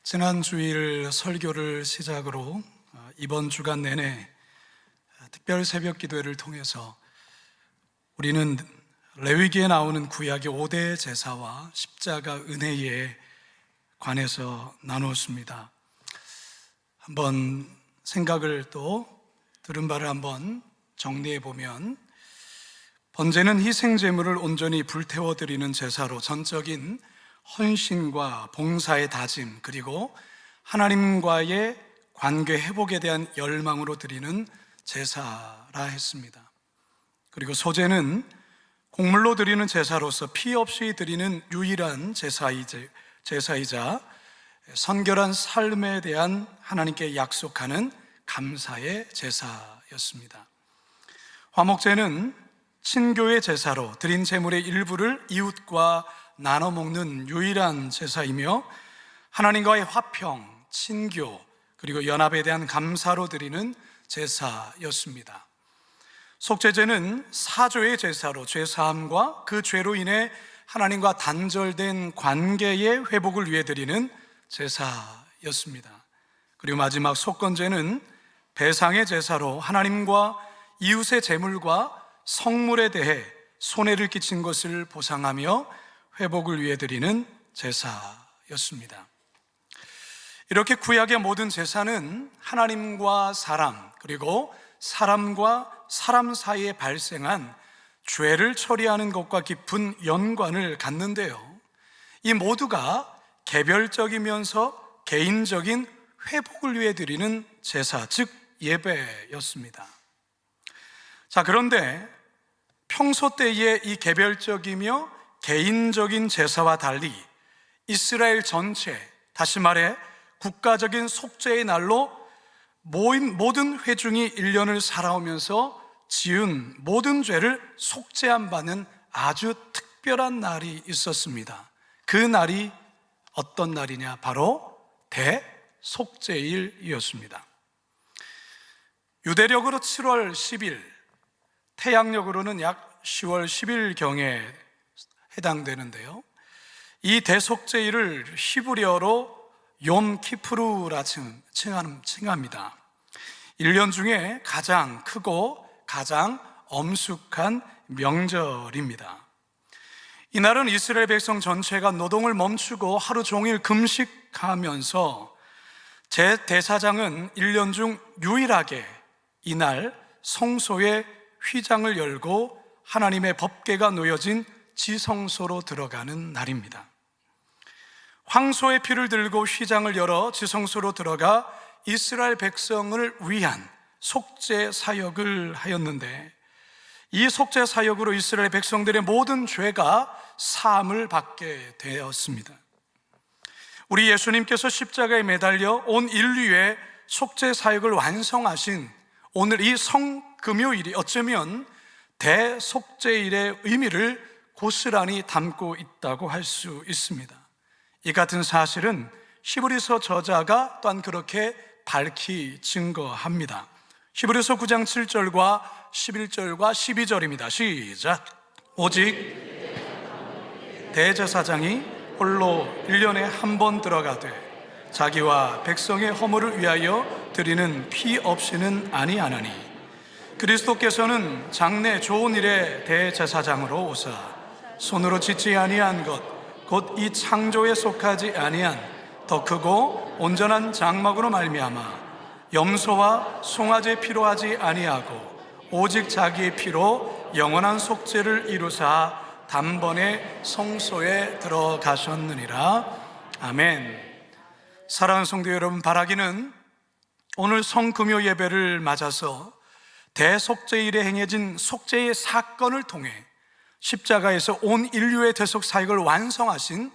지난 주일 설교를 시작으로 이번 주간 내내 특별 새벽 기도회를 통해서 우리는 레위기에 나오는 구약의 5대 제사와 십자가 은혜에 관해서 나누었습니다. 한번 생각을 또 들은 바를 한번 정리해 보면, 번제는 희생 제물을 온전히 불태워 드리는 제사로 전적인 헌신과 봉사의 다짐, 그리고 하나님과의 관계 회복에 대한 열망으로 드리는 제사라 했습니다. 그리고 소제는 곡물로 드리는 제사로서 피 없이 드리는 유일한 제사이자 선결한 삶에 대한 하나님께 약속하는 감사의 제사였습니다. 화목제는 친교의 제사로 드린 제물의 일부를 이웃과 나눠 먹는 유일한 제사이며, 하나님과의 화평, 친교, 그리고 연합에 대한 감사로 드리는 제사였습니다. 속죄제는 사조의 제사로 죄사함과 그 죄로 인해 하나님과 단절된 관계의 회복을 위해 드리는 제사였습니다. 그리고 마지막 속건제는 배상의 제사로 하나님과 이웃의 재물과 성물에 대해 손해를 끼친 것을 보상하며 회복을 위해 드리는 제사였습니다. 이렇게 구약의 모든 제사는 하나님과 사람, 그리고 사람과 사람 사이에 발생한 죄를 처리하는 것과 깊은 연관을 갖는데요, 이 모두가 개별적이면서 개인적인 회복을 위해 드리는 제사, 즉 예배였습니다. 자, 그런데 평소 때의 이 개별적이며 개인적인 제사와 달리 이스라엘 전체, 다시 말해 국가적인 속죄의 날로 모든 회중이 1년을 살아오면서 지은 모든 죄를 속죄한 바는 아주 특별한 날이 있었습니다. 그 날이 어떤 날이냐? 바로 대속죄일이었습니다. 유대력으로 7월 10일, 태양력으로는 약 10월 10일경에 해당되는데요, 이 대속죄일을 히브리어로 욤 키프루라 칭합니다. 1년 중에 가장 크고 가장 엄숙한 명절입니다. 이날은 이스라엘 백성 전체가 노동을 멈추고 하루 종일 금식하면서 대제사장은 1년 중 유일하게 이날 성소의 휘장을 열고 하나님의 법궤가 놓여진 지성소로 들어가는 날입니다. 황소의 피를 들고 휘장을 열어 지성소로 들어가 이스라엘 백성을 위한 속죄 사역을 하였는데, 이 속죄 사역으로 이스라엘 백성들의 모든 죄가 사함을 받게 되었습니다. 우리 예수님께서 십자가에 매달려 온 인류의 속죄 사역을 완성하신 오늘 이 성금요일이 어쩌면 대속죄일의 의미를 고스란히 담고 있다고 할 수 있습니다. 이 같은 사실은 히브리서 저자가 또한 그렇게 밝히 증거합니다. 히브리서 9장 7절과 11절과 12절입니다. 시작. 오직 대제사장이 홀로 1년에 한 번 들어가되 자기와 백성의 허물을 위하여 드리는 피 없이는 아니하나니, 그리스도께서는 장래 좋은 일의 대제사장으로 오사 손으로 짓지 아니한 것, 곧 이 창조에 속하지 아니한 더 크고 온전한 장막으로 말미암아 염소와 송아지의 피로 하지 아니하고 오직 자기의 피로 영원한 속죄를 이루사 단번에 성소에 들어가셨느니라. 아멘. 사랑하는 성도 여러분, 바라기는 오늘 성금요 예배를 맞아서 대속죄일에 행해진 속죄의 사건을 통해 십자가에서 온 인류의 대속 사역을 완성하신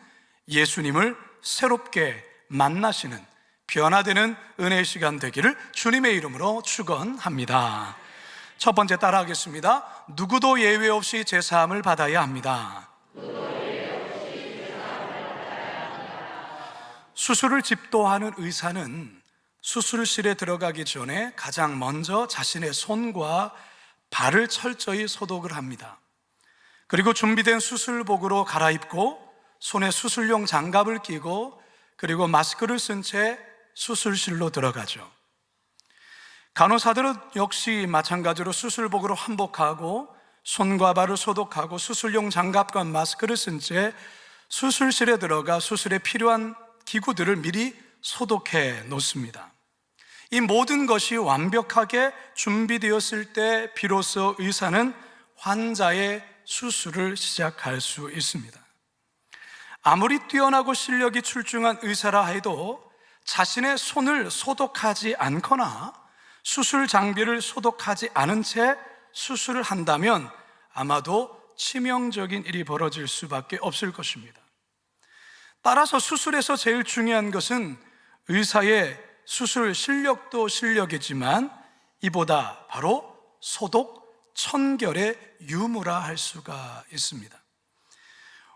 예수님을 새롭게 만나시는 변화되는 은혜의 시간 되기를 주님의 이름으로 축원합니다. 첫 번째 따라하겠습니다. 누구도 예외 없이 제사함을 받아야 합니다. 수술을 집도하는 의사는 수술실에 들어가기 전에 가장 먼저 자신의 손과 발을 철저히 소독을 합니다. 그리고 준비된 수술복으로 갈아입고 손에 수술용 장갑을 끼고 그리고 마스크를 쓴 채 수술실로 들어가죠. 간호사들은 역시 마찬가지로 수술복으로 환복하고 손과 발을 소독하고 수술용 장갑과 마스크를 쓴 채 수술실에 들어가 수술에 필요한 기구들을 미리 소독해 놓습니다. 이 모든 것이 완벽하게 준비되었을 때 비로소 의사는 환자의 수술을 시작할 수 있습니다. 아무리 뛰어나고 실력이 출중한 의사라 해도 자신의 손을 소독하지 않거나 수술 장비를 소독하지 않은 채 수술을 한다면 아마도 치명적인 일이 벌어질 수밖에 없을 것입니다. 따라서 수술에서 제일 중요한 것은 의사의 수술 실력도 실력이지만 이보다 바로 소독, 청결의 유무라 할 수가 있습니다.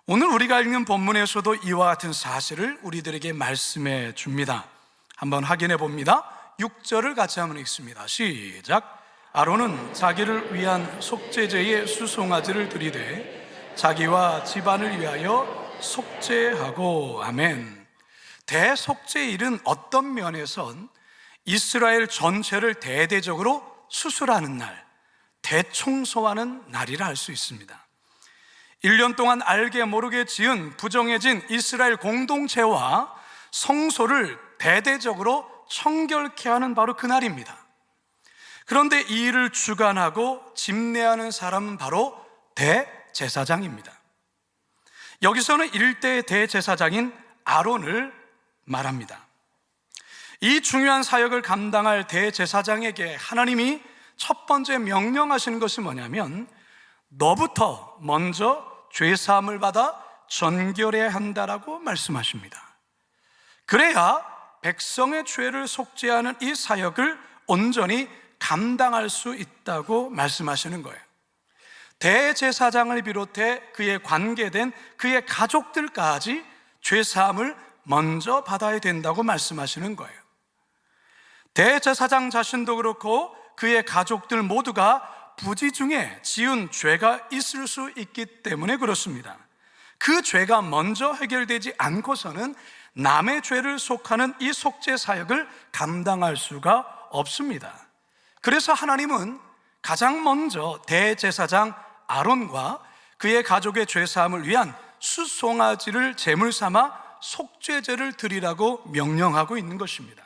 오늘 우리가 읽는 본문에서도 이와 같은 사실을 우리들에게 말씀해 줍니다. 한번 확인해 봅니다. 6절을 같이 한번 읽습니다. 시작. 아론은 자기를 위한 속죄제의 수송아지를 드리되 자기와 집안을 위하여 속죄하고. 아멘. 대속죄일은 어떤 면에선 이스라엘 전체를 대대적으로 수술하는 날, 대청소하는 날이라 할 수 있습니다. 1년 동안 알게 모르게 지은 부정해진 이스라엘 공동체와 성소를 대대적으로 청결케 하는 바로 그날입니다. 그런데 이 일을 주관하고 집례하는 사람은 바로 대제사장입니다. 여기서는 일대 대제사장인 아론을 말합니다. 이 중요한 사역을 감당할 대제사장에게 하나님이 첫 번째 명령하시는 것이 뭐냐면 너부터 먼저 죄사함을 받아 전결해야 한다라고 말씀하십니다. 그래야 백성의 죄를 속죄하는 이 사역을 온전히 감당할 수 있다고 말씀하시는 거예요. 대제사장을 비롯해 그에 관계된 그의 가족들까지 죄사함을 먼저 받아야 된다고 말씀하시는 거예요. 대제사장 자신도 그렇고 그의 가족들 모두가 부지 중에 지은 죄가 있을 수 있기 때문에 그렇습니다. 그 죄가 먼저 해결되지 않고서는 남의 죄를 속하는 이 속죄 사역을 감당할 수가 없습니다. 그래서 하나님은 가장 먼저 대제사장 아론과 그의 가족의 죄사함을 위한 수송아지를 제물 삼아 속죄제를 드리라고 명령하고 있는 것입니다.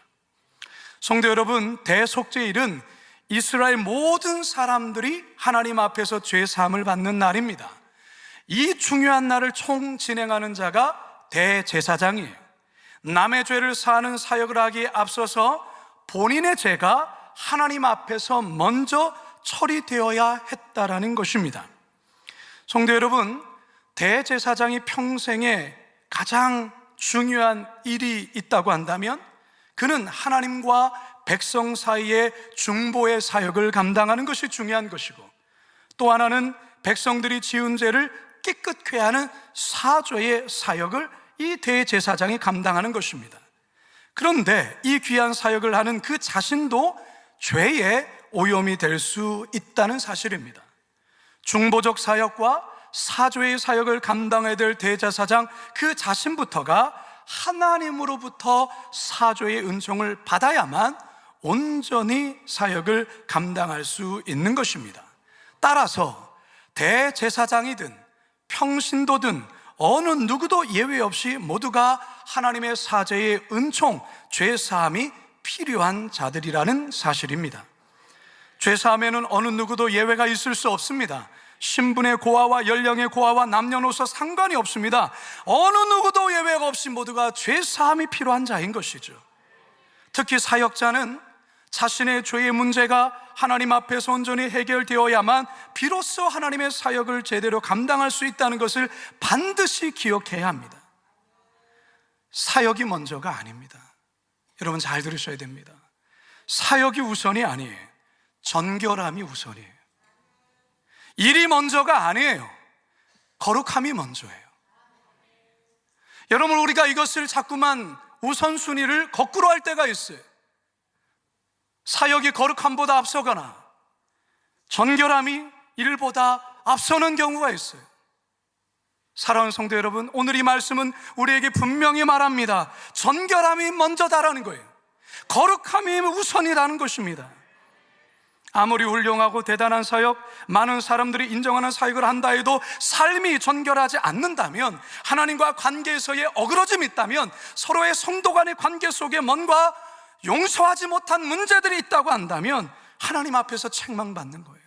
성도 여러분, 대속죄일은 이스라엘 모든 사람들이 하나님 앞에서 죄사함을 받는 날입니다. 이 중요한 날을 총진행하는 자가 대제사장이에요. 남의 죄를 사하는 사역을 하기에 앞서서 본인의 죄가 하나님 앞에서 먼저 처리되어야 했다라는 것입니다. 성도 여러분, 대제사장이 평생에 가장 중요한 일이 있다고 한다면 그는 하나님과 백성 사이의 중보의 사역을 감당하는 것이 중요한 것이고, 또 하나는 백성들이 지은 죄를 깨끗케 하는 사죄의 사역을 이 대제사장이 감당하는 것입니다. 그런데 이 귀한 사역을 하는 그 자신도 죄의 오염이 될 수 있다는 사실입니다. 중보적 사역과 사죄의 사역을 감당해야 될 대제사장 그 자신부터가 하나님으로부터 사죄의 은총을 받아야만 온전히 사역을 감당할 수 있는 것입니다. 따라서 대제사장이든 평신도든 어느 누구도 예외 없이 모두가 하나님의 사죄의 은총, 죄사함이 필요한 자들이라는 사실입니다. 죄사함에는 어느 누구도 예외가 있을 수 없습니다. 신분의 고하와 연령의 고하와 남녀노소 상관이 없습니다. 어느 누구도 예외가 없이 모두가 죄사함이 필요한 자인 것이죠. 특히 사역자는 자신의 죄의 문제가 하나님 앞에서 온전히 해결되어야만 비로소 하나님의 사역을 제대로 감당할 수 있다는 것을 반드시 기억해야 합니다. 사역이 먼저가 아닙니다. 여러분 잘 들으셔야 됩니다. 사역이 우선이 아니에요. 전결함이 우선이에요. 일이 먼저가 아니에요. 거룩함이 먼저예요. 여러분, 우리가 이것을 자꾸만 우선순위를 거꾸로 할 때가 있어요. 사역이 거룩함보다 앞서거나 전결함이 일보다 앞서는 경우가 있어요. 사랑하는 성도 여러분, 오늘 이 말씀은 우리에게 분명히 말합니다. 정결함이 먼저다라는 거예요. 거룩함이 우선이라는 것입니다. 아무리 훌륭하고 대단한 사역, 많은 사람들이 인정하는 사역을 한다 해도 삶이 정결하지 않는다면, 하나님과 관계에서의 어그러짐이 있다면, 서로의 성도 간의 관계 속에 뭔가 용서하지 못한 문제들이 있다고 한다면 하나님 앞에서 책망받는 거예요.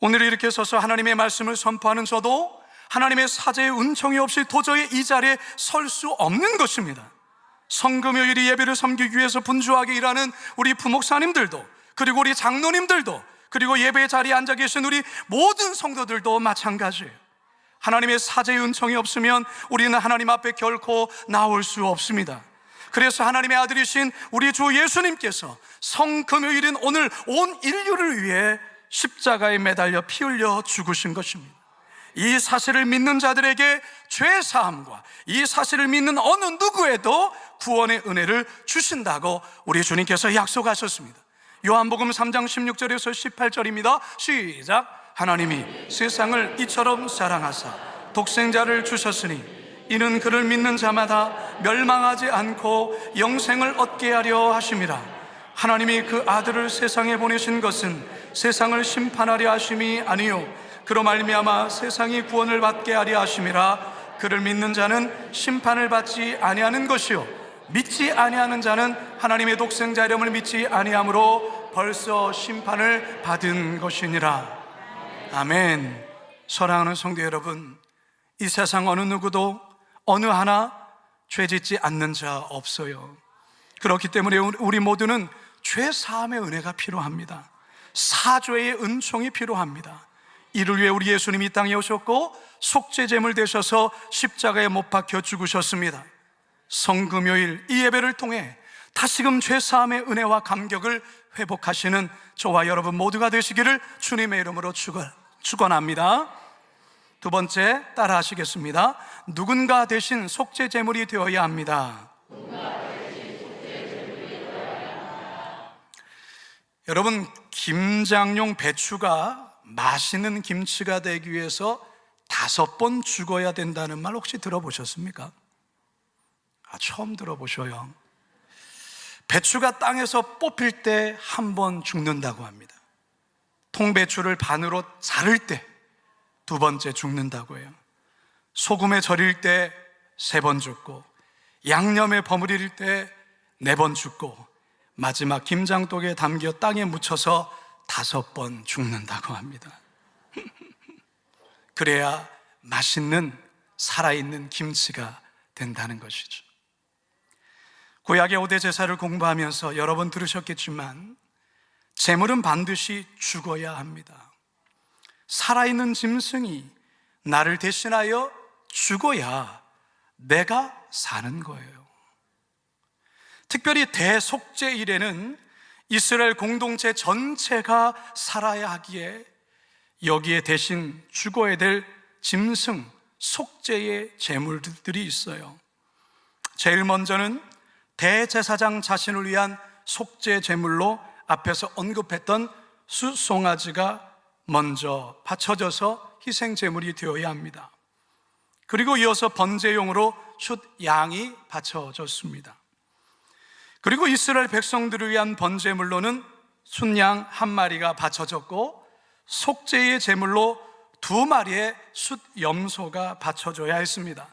오늘 이렇게 서서 하나님의 말씀을 선포하는 저도 하나님의 사제의 은총이 없이 도저히 이 자리에 설 수 없는 것입니다. 성금요일이 예배를 섬기기 위해서 분주하게 일하는 우리 부목사님들도, 그리고 우리 장로님들도, 그리고 예배 자리에 앉아 계신 우리 모든 성도들도 마찬가지예요. 하나님의 사제의 은총이 없으면 우리는 하나님 앞에 결코 나올 수 없습니다. 그래서 하나님의 아들이신 우리 주 예수님께서 성금요일인 오늘 온 인류를 위해 십자가에 매달려 피 흘려 죽으신 것입니다. 이 사실을 믿는 자들에게 죄사함과 이 사실을 믿는 어느 누구에도 구원의 은혜를 주신다고 우리 주님께서 약속하셨습니다. 요한복음 3장 16절에서 18절입니다. 시작. 하나님이 세상을 이처럼 사랑하사 독생자를 주셨으니 이는 그를 믿는 자마다 멸망하지 않고 영생을 얻게 하려 하심이라. 하나님이 그 아들을 세상에 보내신 것은 세상을 심판하려 하심이 아니요 그로 말미암아 세상이 구원을 받게 하려 하심이라. 그를 믿는 자는 심판을 받지 아니하는 것이요 믿지 아니하는 자는 하나님의 독생자 이름을 믿지 아니하므로 벌써 심판을 받은 것이니라. 아멘. 사랑하는 성도 여러분, 이 세상 어느 누구도 어느 하나 죄짓지 않는 자 없어요. 그렇기 때문에 우리 모두는 죄 사함의 은혜가 필요합니다. 사죄의 은총이 필요합니다. 이를 위해 우리 예수님이 이 땅에 오셨고 속죄제물 되셔서 십자가에 못 박혀 죽으셨습니다. 성금요일 이 예배를 통해 다시금 죄 사함의 은혜와 감격을 회복하시는 저와 여러분 모두가 되시기를 주님의 이름으로 축원합니다. 두 번째, 따라 하시겠습니다. 누군가 대신 속죄제물이 되어야 합니다. 여러분, 김장용 배추가 맛있는 김치가 되기 위해서 5번 죽어야 된다는 말 혹시 들어보셨습니까? 처음 들어보셔요. 배추가 땅에서 뽑힐 때 1번 죽는다고 합니다. 통배추를 반으로 자를 때 2번째 죽는다고 해요. 소금에 절일 때 3번 죽고, 양념에 버무릴 때 4번 죽고, 마지막 김장독에 담겨 땅에 묻혀서 5번 죽는다고 합니다. 그래야 맛있는 살아있는 김치가 된다는 것이죠. 구약의 5대 제사를 공부하면서 여러 번 들으셨겠지만 제물은 반드시 죽어야 합니다. 살아있는 짐승이 나를 대신하여 죽어야 내가 사는 거예요. 특별히 대속죄일에는 이스라엘 공동체 전체가 살아야 하기에 여기에 대신 죽어야 될 짐승, 속죄의 제물들이 있어요. 제일 먼저는 대제사장 자신을 위한 속죄 제물로 앞에서 언급했던 숫송아지가 먼저 바쳐져서 희생 제물이 되어야 합니다. 그리고 이어서 번제용으로 숫양이 바쳐졌습니다. 그리고 이스라엘 백성들을 위한 번제물로는 숫양 1마리가 바쳐졌고, 속죄의 제물로 2마리의 숫염소가 바쳐져야 했습니다.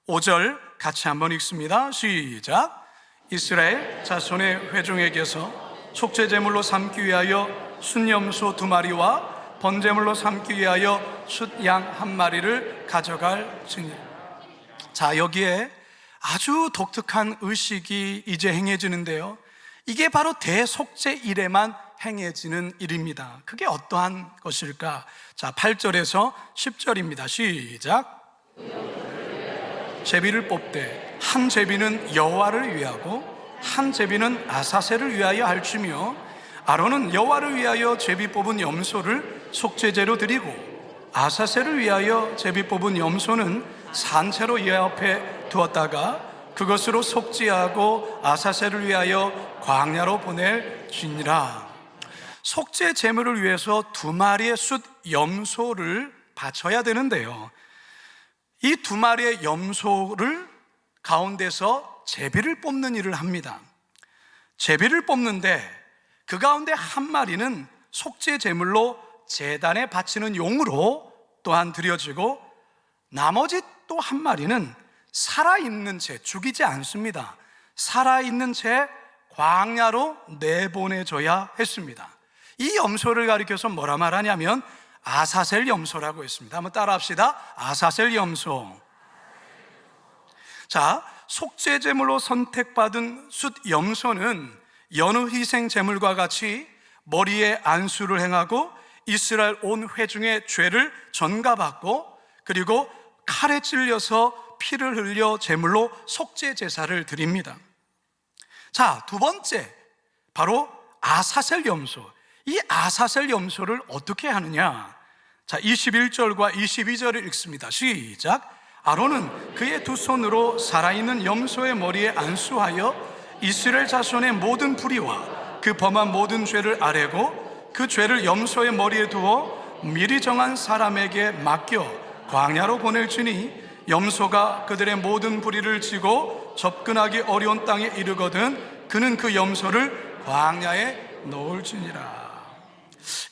5절 같이 한번 읽습니다. 시작. 이스라엘 자손의 회중에게서 속죄 제물로 삼기 위하여 숫염소 2마리와 번제물로 삼기 위하여 숫양 1마리를 가져갈지니라. 자, 여기에 아주 독특한 의식이 이제 행해지는데요, 이게 바로 대속죄일에만 행해지는 일입니다. 그게 어떠한 것일까? 자, 8절에서 10절입니다. 시작. 제비를 뽑되 한 제비는 여호와를 위하고 한 제비는 아사셀을 위하여 할지며, 아론은 여호와를 위하여 제비 뽑은 염소를 속죄제로 드리고 아사셀을 위하여 제비 뽑은 염소는 산채로 예 앞에 두었다가 그것으로 속죄하고 아사셀을 위하여 광야로 보낼지니라. 속죄 제물을 위해서 2마리의 숫 염소를 바쳐야 되는데요, 이 두 마리의 염소를 가운데서 제비를 뽑는 일을 합니다. 제비를 뽑는데 그 가운데 한 마리는 속죄 제물로 제단에 바치는 용으로 또한 드려지고, 나머지 또 한 마리는 살아있는 채, 죽이지 않습니다. 살아있는 채 광야로 내보내줘야 했습니다. 이 염소를 가리켜서 뭐라 말하냐면 아사셀 염소라고 했습니다. 한번 따라 합시다. 아사셀 염소. 자, 속죄 제물로 선택받은 숫 염소는 여느 희생 제물과 같이 머리에 안수를 행하고 이스라엘 온 회중의 죄를 전가받고, 그리고 칼에 찔려서 피를 흘려 제물로 속죄 제사를 드립니다. 자, 두 번째, 바로 아사셀 염소. 이 아사셀 염소를 어떻게 하느냐? 자, 21절과 22절을 읽습니다. 시작. 아론은 그의 두 손으로 살아있는 염소의 머리에 안수하여 이스라엘 자손의 모든 불의와 그 범한 모든 죄를 아뢰고, 그 죄를 염소의 머리에 두어 미리 정한 사람에게 맡겨 광야로 보낼지니, 염소가 그들의 모든 불의를 지고 접근하기 어려운 땅에 이르거든 그는 그 염소를 광야에 넣을지니라.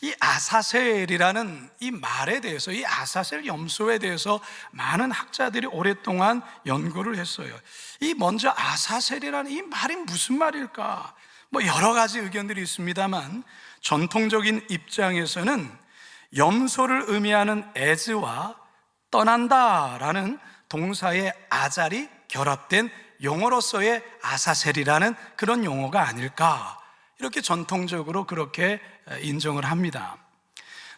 이 아사셀이라는 이 말에 대해서, 이 아사셀 염소에 대해서 많은 학자들이 오랫동안 연구를 했어요. 이 먼저 아사셀이라는 이 말이 무슨 말일까? 뭐 여러 가지 의견들이 있습니다만, 전통적인 입장에서는 염소를 의미하는 에즈와 떠난다라는 동사의 아잘이 결합된 용어로서의 아사셀이라는 그런 용어가 아닐까, 이렇게 전통적으로 그렇게 인정을 합니다.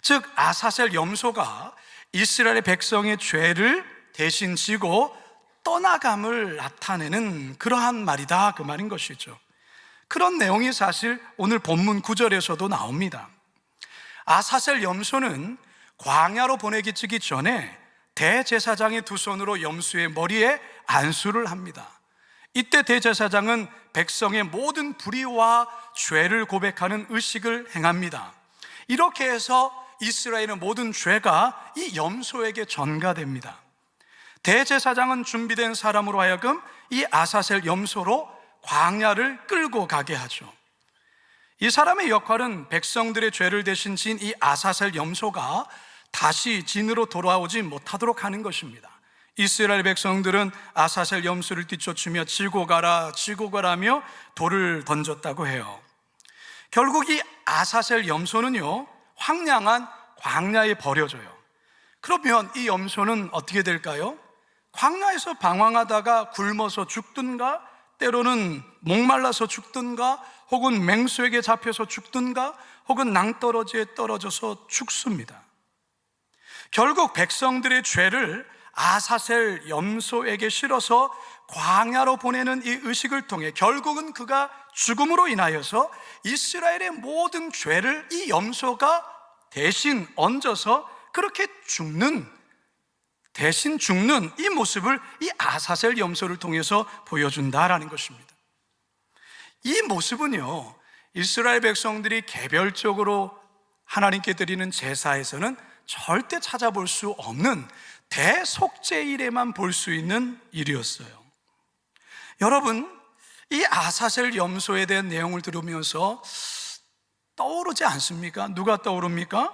즉, 아사셀 염소가 이스라엘의 백성의 죄를 대신 지고 떠나감을 나타내는 그러한 말이다, 그 말인 것이죠. 그런 내용이 사실 오늘 본문 9절에서도 나옵니다. 아사셀 염소는 광야로 보내기치기 전에 대제사장의 두 손으로 염소의 머리에 안수를 합니다. 이때 대제사장은 백성의 모든 불의와 죄를 고백하는 의식을 행합니다. 이렇게 해서 이스라엘의 모든 죄가 이 염소에게 전가됩니다. 대제사장은 준비된 사람으로 하여금 이 아사셀 염소로 광야를 끌고 가게 하죠. 이 사람의 역할은 백성들의 죄를 대신 진 이 아사셀 염소가 다시 진으로 돌아오지 못하도록 하는 것입니다. 이스라엘 백성들은 아사셀 염소를 뒤쫓으며 지고 가라며 돌을 던졌다고 해요. 결국 이 아사셀 염소는요, 황량한 광야에 버려져요. 그러면 이 염소는 어떻게 될까요? 광야에서 방황하다가 굶어서 죽든가, 때로는 목말라서 죽든가, 혹은 맹수에게 잡혀서 죽든가, 혹은 낭떠러지에 떨어져서 죽습니다. 결국 백성들의 죄를 아사셀 염소에게 실어서 광야로 보내는 이 의식을 통해 결국은 그가 죽음으로 인하여서 이스라엘의 모든 죄를 이 염소가 대신 얹어서 그렇게 대신 죽는 이 모습을 이 아사셀 염소를 통해서 보여준다라는 것입니다. 이 모습은요, 이스라엘 백성들이 개별적으로 하나님께 드리는 제사에서는 절대 찾아볼 수 없는 대속죄일에만 볼 수 있는 일이었어요. 여러분, 이 아사셀 염소에 대한 내용을 들으면서 떠오르지 않습니까? 누가 떠오릅니까?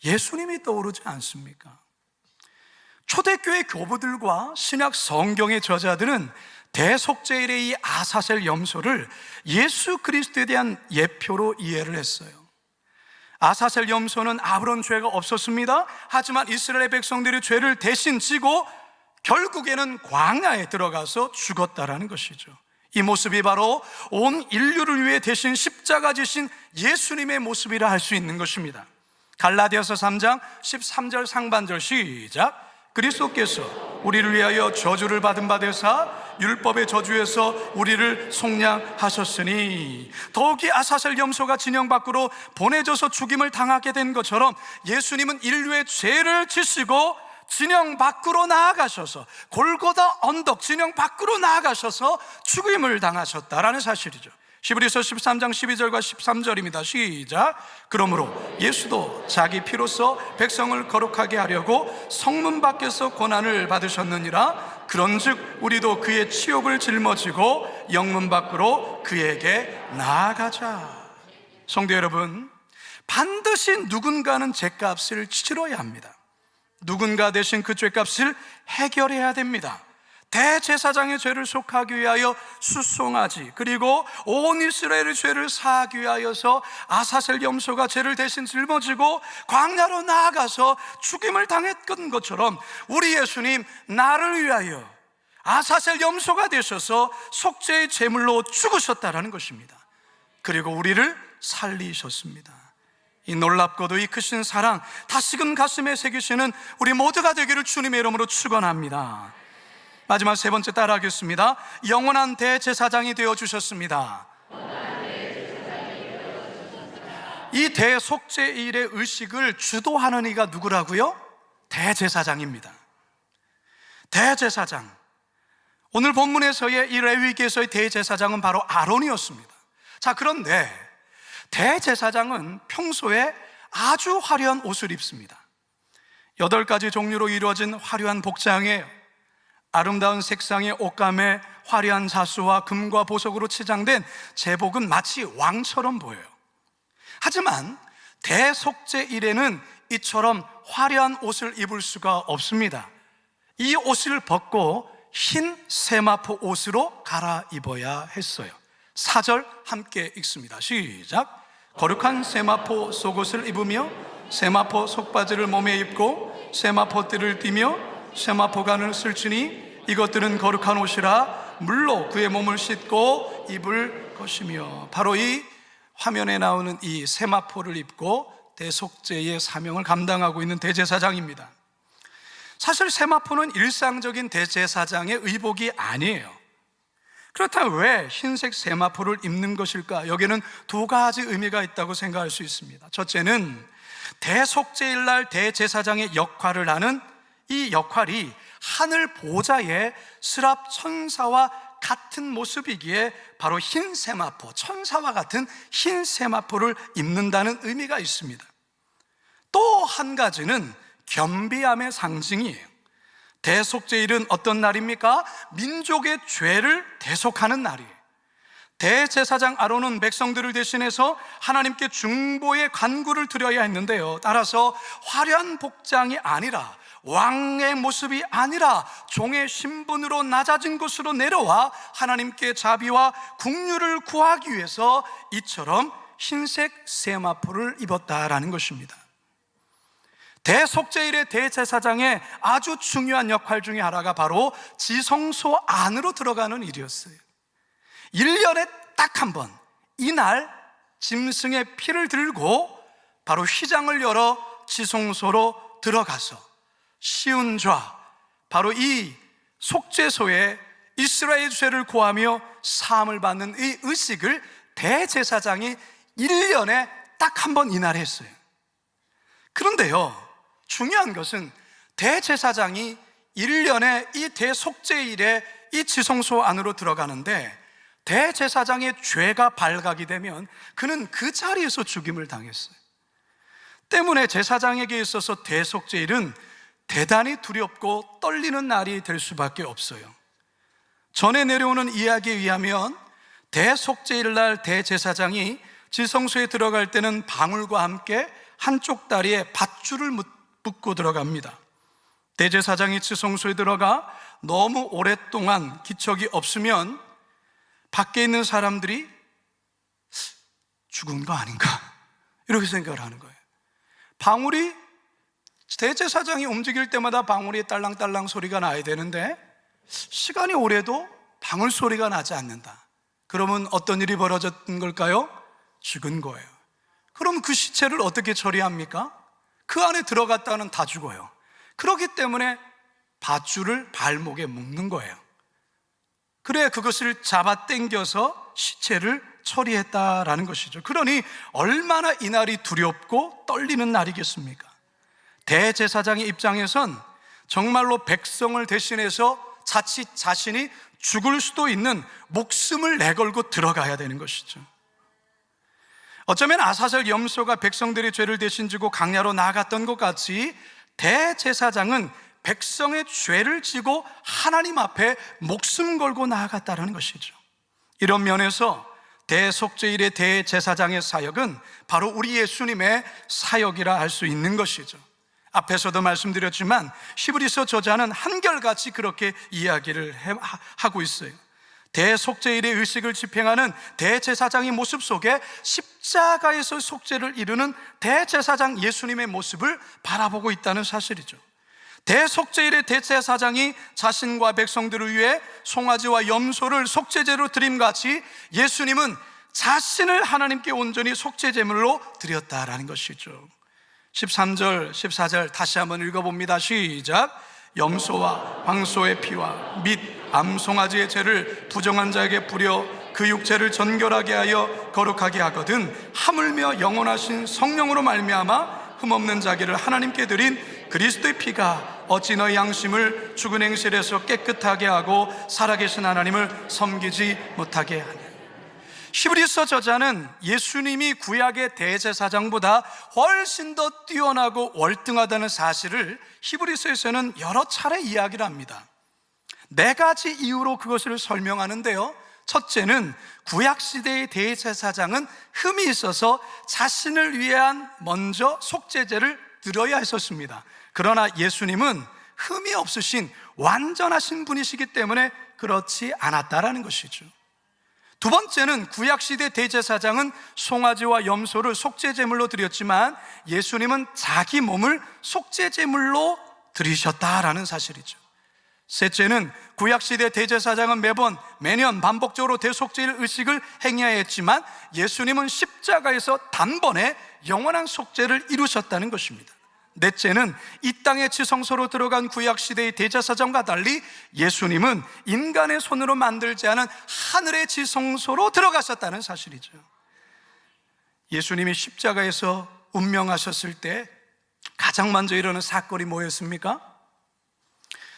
예수님이 떠오르지 않습니까? 초대교회 교부들과 신약 성경의 저자들은 대속죄일의 이 아사셀 염소를 예수 그리스도에 대한 예표로 이해를 했어요. 아사셀 염소는 아무런 죄가 없었습니다. 하지만 이스라엘 백성들의 죄를 대신 지고 결국에는 광야에 들어가서 죽었다라는 것이죠. 이 모습이 바로 온 인류를 위해 대신 십자가 지신 예수님의 모습이라 할 수 있는 것입니다. 갈라디아서 3장 13절 상반절 시작. 그리스도께서 우리를 위하여 저주를 받은 바 되사 율법의 저주에서 우리를 속량하셨으니, 더욱이 아사셀 염소가 진영 밖으로 보내져서 죽임을 당하게 된 것처럼 예수님은 인류의 죄를 지시고 진영 밖으로 나아가셔서, 골고다 언덕 진영 밖으로 나아가셔서 죽임을 당하셨다라는 사실이죠. 히브리서 13장 12절과 13절입니다. 시작. 그러므로 예수도 자기 피로써 백성을 거룩하게 하려고 성문 밖에서 고난을 받으셨느니라. 그런즉 우리도 그의 치욕을 짊어지고 영문 밖으로 그에게 나아가자. 성도 여러분, 반드시 누군가는 죄값을 치러야 합니다. 누군가 대신 그 죄값을 해결해야 됩니다. 대제사장의 죄를 속하기 위하여 수송아지, 그리고 온 이스라엘의 죄를 사하기 위하여서 아사셀 염소가 죄를 대신 짊어지고 광야로 나아가서 죽임을 당했던 것처럼 우리 예수님 나를 위하여 아사셀 염소가 되셔서 속죄의 제물로 죽으셨다라는 것입니다. 그리고 우리를 살리셨습니다. 이 놀랍고도 이 크신 사랑 다시금 가슴에 새기시는 우리 모두가 되기를 주님의 이름으로 축원합니다. 마지막 세 번째 따라하겠습니다. 영원한 대제사장이 되어주셨습니다. 이 대속죄일의 의식을 주도하는 이가 누구라고요? 대제사장입니다. 대제사장, 오늘 본문에서의 이 레위기에서의 대제사장은 바로 아론이었습니다. 자, 그런데 대제사장은 평소에 아주 화려한 옷을 입습니다. 8가지 종류로 이루어진 화려한 복장이에요. 아름다운 색상의 옷감에 화려한 자수와 금과 보석으로 치장된 제복은 마치 왕처럼 보여요. 하지만 대속죄일에는 이처럼 화려한 옷을 입을 수가 없습니다. 이 옷을 벗고 흰 세마포 옷으로 갈아입어야 했어요. 4절 함께 읽습니다. 시작. 거룩한 세마포 속옷을 입으며 세마포 속바지를 몸에 입고 세마포 띠를 띠며 세마포관을 쓸지니 이것들은 거룩한 옷이라 물로 그의 몸을 씻고 입을 것이며. 바로 이 화면에 나오는 이 세마포를 입고 대속죄의 사명을 감당하고 있는 대제사장입니다. 사실 세마포는 일상적인 대제사장의 의복이 아니에요. 그렇다면 왜 흰색 세마포를 입는 것일까? 여기에는 2가지 의미가 있다고 생각할 수 있습니다. 첫째는 대속죄일 날 대제사장의 역할을 하는 이 역할이 하늘 보좌의 스랍 천사와 같은 모습이기에 바로 흰 세마포, 천사와 같은 흰 세마포를 입는다는 의미가 있습니다. 또 한 가지는 겸비함의 상징이에요. 대속죄일은 어떤 날입니까? 민족의 죄를 대속하는 날이에요. 대제사장 아론은 백성들을 대신해서 하나님께 중보의 간구를 드려야 했는데요, 따라서 화려한 복장이 아니라, 왕의 모습이 아니라 종의 신분으로 낮아진 곳으로 내려와 하나님께 자비와 긍휼을 구하기 위해서 이처럼 흰색 세마포를 입었다라는 것입니다. 대속죄일의 대제사장의 아주 중요한 역할 중에 하나가 바로 지성소 안으로 들어가는 일이었어요. 1년에 딱 한 번, 이날 짐승의 피를 들고 바로 휘장을 열어 지성소로 들어가서 쉬운 죄, 바로 이 속죄소에 이스라엘 죄를 고하며 사함을 받는 이 의식을 대제사장이 1년에 딱 한 번 이날 했어요. 그런데요, 중요한 것은 대제사장이 1년에 이 대속죄일에 이 지성소 안으로 들어가는데, 대제사장의 죄가 발각이 되면 그는 그 자리에서 죽임을 당했어요. 때문에 제사장에게 있어서 대속죄일은 대단히 두렵고 떨리는 날이 될 수밖에 없어요. 전에 내려오는 이야기에 의하면 대속죄일 날 대제사장이 지성소에 들어갈 때는 방울과 함께 한쪽 다리에 밧줄을 묶고 들어갑니다. 대제사장이 지성소에 들어가 너무 오랫동안 기척이 없으면 밖에 있는 사람들이 죽은 거 아닌가, 이렇게 생각을 하는 거예요. 방울이, 대제사장이 움직일 때마다 방울이 딸랑딸랑 소리가 나야 되는데 시간이 오래도 방울 소리가 나지 않는다. 그러면 어떤 일이 벌어졌던 걸까요? 죽은 거예요. 그럼 그 시체를 어떻게 처리합니까? 그 안에 들어갔다는 다 죽어요. 그렇기 때문에 밧줄을 발목에 묶는 거예요. 그래 그것을 잡아 당겨서 시체를 처리했다라는 것이죠. 그러니 얼마나 이 날이 두렵고 떨리는 날이겠습니까? 대제사장의 입장에선 정말로 백성을 대신해서 자칫 자신이 죽을 수도 있는 목숨을 내걸고 들어가야 되는 것이죠. 어쩌면 아사셀 염소가 백성들의 죄를 대신 지고 강야로 나아갔던 것 같이 대제사장은 백성의 죄를 지고 하나님 앞에 목숨 걸고 나아갔다는 것이죠. 이런 면에서 대속죄일의 대제사장의 사역은 바로 우리 예수님의 사역이라 할 수 있는 것이죠. 앞에서도 말씀드렸지만 히브리서 저자는 한결같이 그렇게 이야기를 하고 있어요. 대속죄일의 의식을 집행하는 대제사장의 모습 속에 십자가에서 속죄를 이루는 대제사장 예수님의 모습을 바라보고 있다는 사실이죠. 대속죄일의 대제사장이 자신과 백성들을 위해 송아지와 염소를 속죄제로 드림같이 예수님은 자신을 하나님께 온전히 속죄제물로 드렸다라는 것이죠. 13절, 14절 다시 한번 읽어봅니다. 시작. 염소와 황소의 피와 및 암송아지의 죄를 부정한 자에게 뿌려 그 육체를 전결하게 하여 거룩하게 하거든 하물며 영원하신 성령으로 말미암아 흠없는 자기를 하나님께 드린 그리스도의 피가 어찌 너희 양심을 죽은 행실에서 깨끗하게 하고 살아계신 하나님을 섬기지 못하게 하냐. 히브리서 저자는 예수님이 구약의 대제사장보다 훨씬 더 뛰어나고 월등하다는 사실을 히브리서에서는 여러 차례 이야기를 합니다. 네 가지 이유로 그것을 설명하는데요. 첫째는 구약시대의 대제사장은 흠이 있어서 자신을 위한 먼저 속죄제를 드려야 했었습니다. 그러나 예수님은 흠이 없으신 완전하신 분이시기 때문에 그렇지 않았다라는 것이죠. 두 번째는 구약시대 대제사장은 송아지와 염소를 속죄제물로 드렸지만 예수님은 자기 몸을 속죄제물로 드리셨다라는 사실이죠. 셋째는 구약시대 대제사장은 매년 반복적으로 대속죄일 의식을 행해야 했지만 예수님은 십자가에서 단번에 영원한 속죄를 이루셨다는 것입니다. 넷째는 이 땅의 지성소로 들어간 구약시대의 대제사장과 달리 예수님은 인간의 손으로 만들지 않은 하늘의 지성소로 들어가셨다는 사실이죠. 예수님이 십자가에서 운명하셨을 때 가장 먼저 일어난 사건이 뭐였습니까?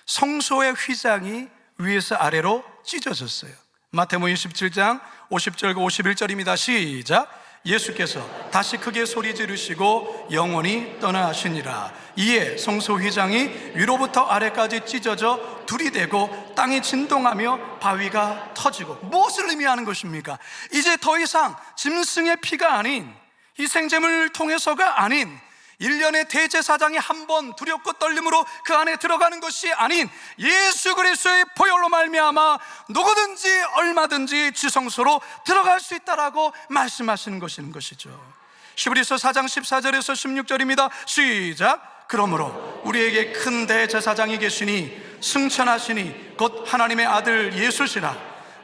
성소의 휘장이 위에서 아래로 찢어졌어요. 마태복음 27장 50절과 51절입니다. 시작. 예수께서 다시 크게 소리 지르시고 영원히 떠나시니라. 이에 성소 휘장이 위로부터 아래까지 찢어져 둘이 되고 땅이 진동하며 바위가 터지고. 무엇을 의미하는 것입니까? 이제 더 이상 짐승의 피가 아닌, 희생제물을 통해서가 아닌, 1년의 대제사장이 한 번 두렵고 떨림으로 그 안에 들어가는 것이 아닌 예수 그리스도의 보혈로 말미암아 누구든지 얼마든지 지성소로 들어갈 수 있다라고 말씀하시는 것이죠. 히브리서 4장 14절에서 16절입니다. 시작. 그러므로 우리에게 큰 대제사장이 계시니 승천하시니 곧 하나님의 아들 예수시라.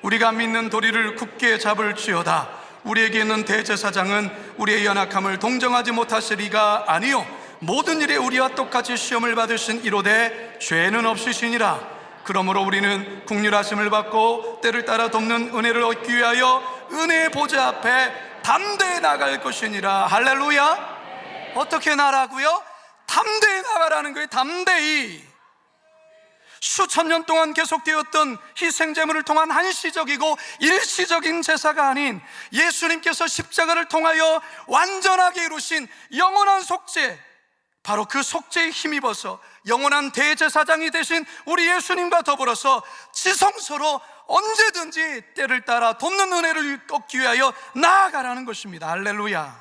우리가 믿는 도리를 굳게 잡을지어다. 우리에게 있는 대제사장은 우리의 연약함을 동정하지 못하시리가 아니요 모든 일에 우리와 똑같이 시험을 받으신 이로되 죄는 없으시니라. 그러므로 우리는 긍휼하심을 받고 때를 따라 돕는 은혜를 얻기 위하여 은혜의 보좌 앞에 담대히 나갈 것이니라. 할렐루야. 어떻게 나라고요? 담대히 나가라는 거예요. 담대히. 수천 년 동안 계속되었던 희생제물을 통한 한시적이고 일시적인 제사가 아닌 예수님께서 십자가를 통하여 완전하게 이루신 영원한 속죄, 바로 그 속죄에 힘입어서 영원한 대제사장이 되신 우리 예수님과 더불어서 지성소로 언제든지 때를 따라 돕는 은혜를 얻기 위하여 나아가라는 것입니다. 할렐루야.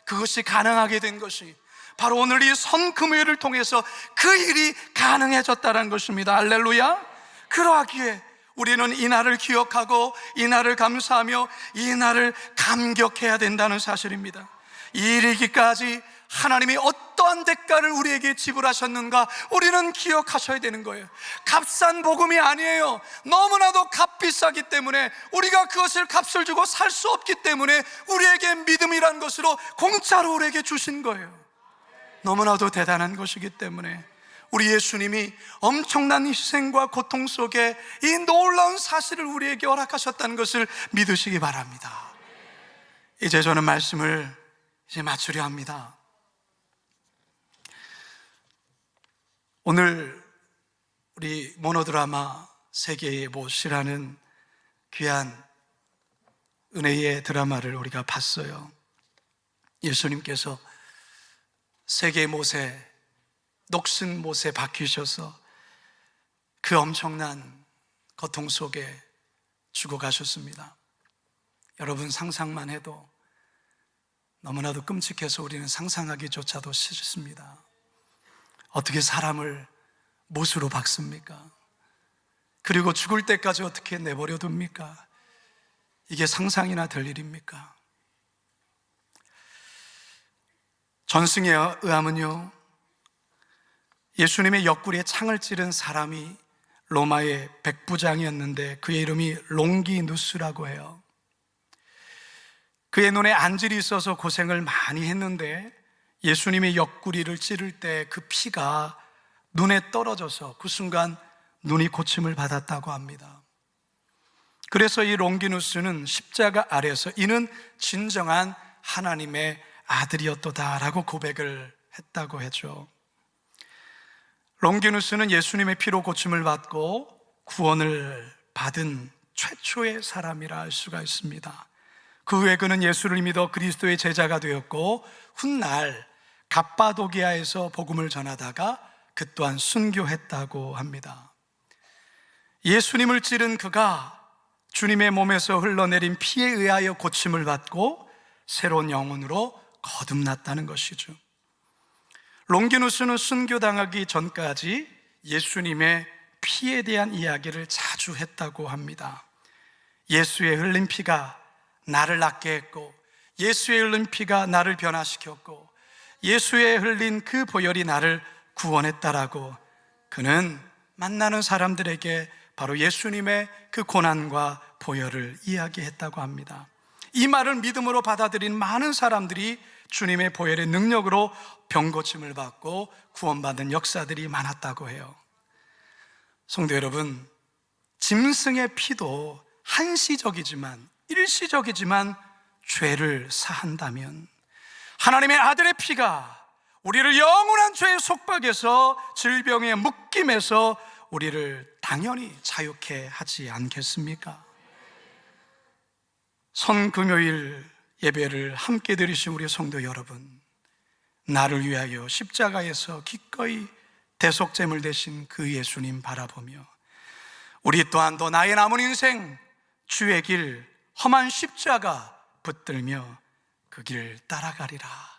그것이 가능하게 된 것이 바로 오늘 이 선금요일을 통해서 그 일이 가능해졌다는 것입니다. 할렐루야. 그러하기에 우리는 이 날을 기억하고 이 날을 감사하며 이 날을 감격해야 된다는 사실입니다. 이 일이기까지 하나님이 어떠한 대가를 우리에게 지불하셨는가 우리는 기억하셔야 되는 거예요. 값싼 복음이 아니에요. 너무나도 값비싸기 때문에 우리가 그것을 값을 주고 살 수 없기 때문에 우리에게 믿음이란 것으로 공짜로 우리에게 주신 거예요. 너무나도 대단한 것이기 때문에 우리 예수님이 엄청난 희생과 고통 속에 이 놀라운 사실을 우리에게 허락하셨다는 것을 믿으시기 바랍니다. 이제 저는 말씀을 마치려 합니다. 오늘 우리 모노드라마 세계의 못이라는 귀한 은혜의 드라마를 우리가 봤어요. 예수님께서 세계의 못에, 녹슨 못에 박히셔서 그 엄청난 고통 속에 죽어가셨습니다. 여러분, 상상만 해도 너무나도 끔찍해서 우리는 상상하기조차도 싫습니다. 어떻게 사람을 못으로 박습니까? 그리고 죽을 때까지 어떻게 내버려 둡니까? 이게 상상이나 될 일입니까? 전승에 의하면요, 예수님의 옆구리에 창을 찌른 사람이 로마의 백부장이었는데 그의 이름이 롱기누스라고 해요. 그의 눈에 안질이 있어서 고생을 많이 했는데 예수님의 옆구리를 찌를 때 그 피가 눈에 떨어져서 그 순간 눈이 고침을 받았다고 합니다. 그래서 이 롱기누스는 십자가 아래서 이는 진정한 하나님의 아들이었도다라고 고백을 했다고 했죠. 롱기누스는 예수님의 피로 고침을 받고 구원을 받은 최초의 사람이라 할 수가 있습니다. 그 후에 그는 예수를 믿어 그리스도의 제자가 되었고 훗날 갑바도기아에서 복음을 전하다가 그 또한 순교했다고 합니다. 예수님을 찌른 그가 주님의 몸에서 흘러내린 피에 의하여 고침을 받고 새로운 영혼으로 거듭났다는 것이죠. 롱기누스는 순교당하기 전까지 예수님의 피에 대한 이야기를 자주 했다고 합니다. 예수의 흘린 피가 나를 낫게 했고, 예수의 흘린 피가 나를 변화시켰고, 예수의 흘린 그 보혈이 나를 구원했다라고 그는 만나는 사람들에게 바로 예수님의 그 고난과 보혈을 이야기했다고 합니다. 이 말을 믿음으로 받아들인 많은 사람들이 주님의 보혈의 능력으로 병고침을 받고 구원받은 역사들이 많았다고 해요. 성도 여러분, 짐승의 피도 한시적이지만, 일시적이지만 죄를 사한다면 하나님의 아들의 피가 우리를 영원한 죄의 속박에서, 질병의 묶임에서 우리를 당연히 자유케 하지 않겠습니까? 선금요일 예배를 함께 드리신 우리 성도 여러분, 나를 위하여 십자가에서 기꺼이 대속제물 되신 그 예수님 바라보며 우리 또한도 나의 남은 인생 주의 길 험한 십자가 붙들며 그 길 따라가리라,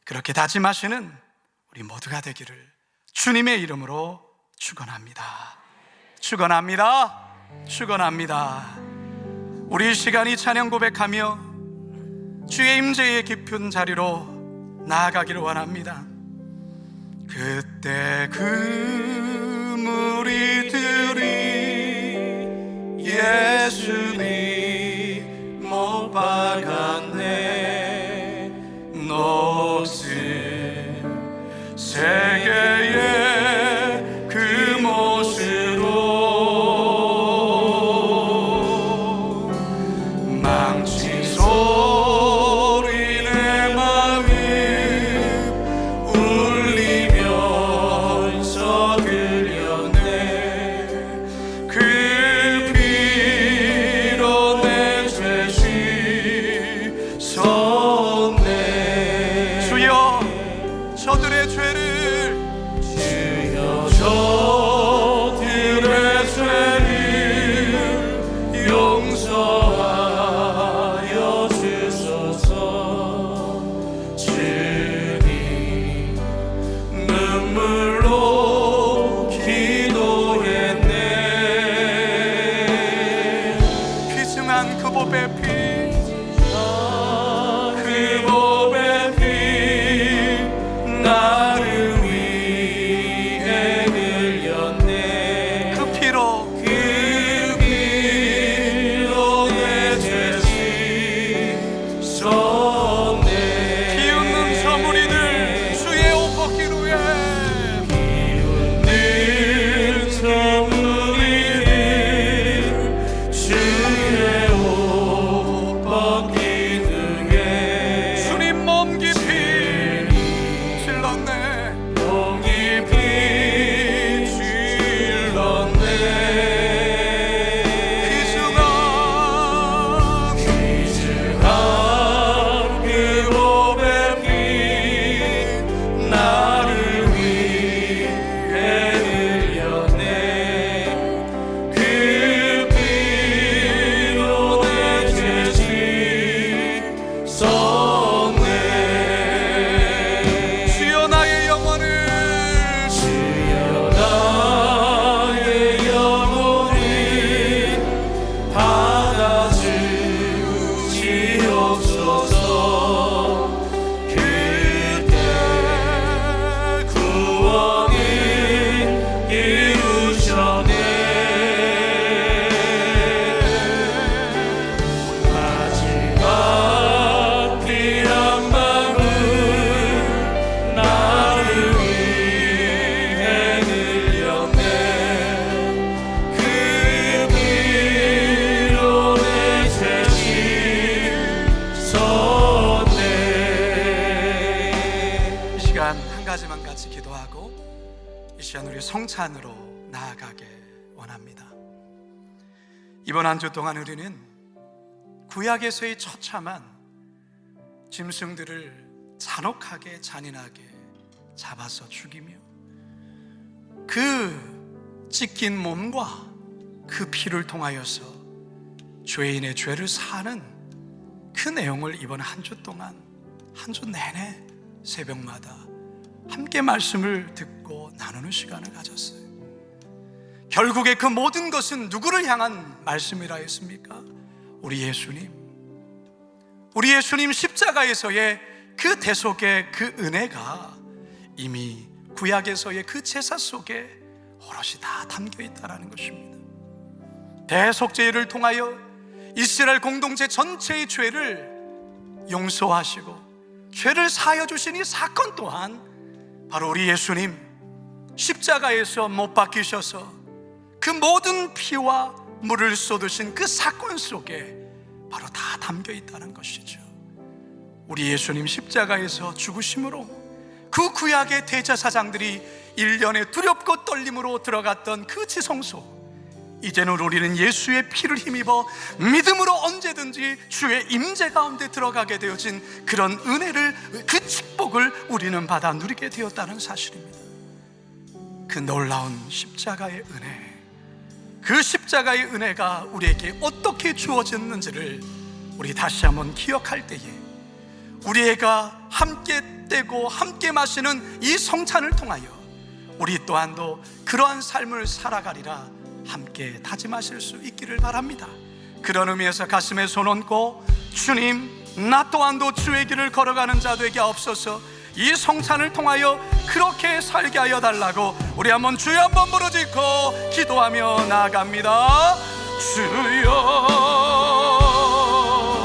그렇게 다짐하시는 우리 모두가 되기를 주님의 이름으로 축원합니다. 축원합니다. 축원합니다. 우리 시간이 찬양 고백하며 주의 임재의 깊은 자리로 나아가기를 원합니다. 그때 그 무리들이 예수님 못 박았네, 녹슨 세계의 그 못으로 망친 소리 내 맘이 울리면서 귀한 우리 성찬으로 나아가게 원합니다. 이번 한 주 동안 우리는 구약에서의 처참한 짐승들을 잔혹하게 잔인하게 잡아서 죽이며 그 찢긴 몸과 그 피를 통하여서 죄인의 죄를 사는 그 내용을 이번 한 주 동안 한 주 내내 새벽마다 함께 말씀을 듣고 나누는 시간을 가졌어요. 결국에 그 모든 것은 누구를 향한 말씀이라 했습니까? 우리 예수님 십자가에서의 그 대속의 그 은혜가 이미 구약에서의 그 제사 속에 오롯이 다 담겨 있다는 것입니다. 대속제를 통하여 이스라엘 공동체 전체의 죄를 용서하시고 죄를 사하여 주신 이 사건 또한 바로 우리 예수님 십자가에서 못 박히셔서 그 모든 피와 물을 쏟으신 그 사건 속에 바로 다 담겨 있다는 것이죠. 우리 예수님 십자가에서 죽으심으로 그 구약의 대제사장들이 1년에 두렵고 떨림으로 들어갔던 그 지성소, 이제는 우리는 예수의 피를 힘입어 믿음으로 언제든지 주의 임재 가운데 들어가게 되어진 그런 은혜를, 그 축복을 우리는 받아 누리게 되었다는 사실입니다. 그 놀라운 십자가의 은혜, 그 십자가의 은혜가 우리에게 어떻게 주어졌는지를 우리 다시 한번 기억할 때에 우리가 함께 떼고 함께 마시는 이 성찬을 통하여 우리 또한도 그러한 삶을 살아가리라 함께 다짐하실 수 있기를 바랍니다. 그런 의미에서 가슴에 손 얹고 주님, 나 또한도 주의 길을 걸어가는 자 되게 없어서 이 성찬을 통하여 그렇게 살게 하여 달라고 우리 한번 주여 한번 부르짖고 기도하며 나아갑니다. 주여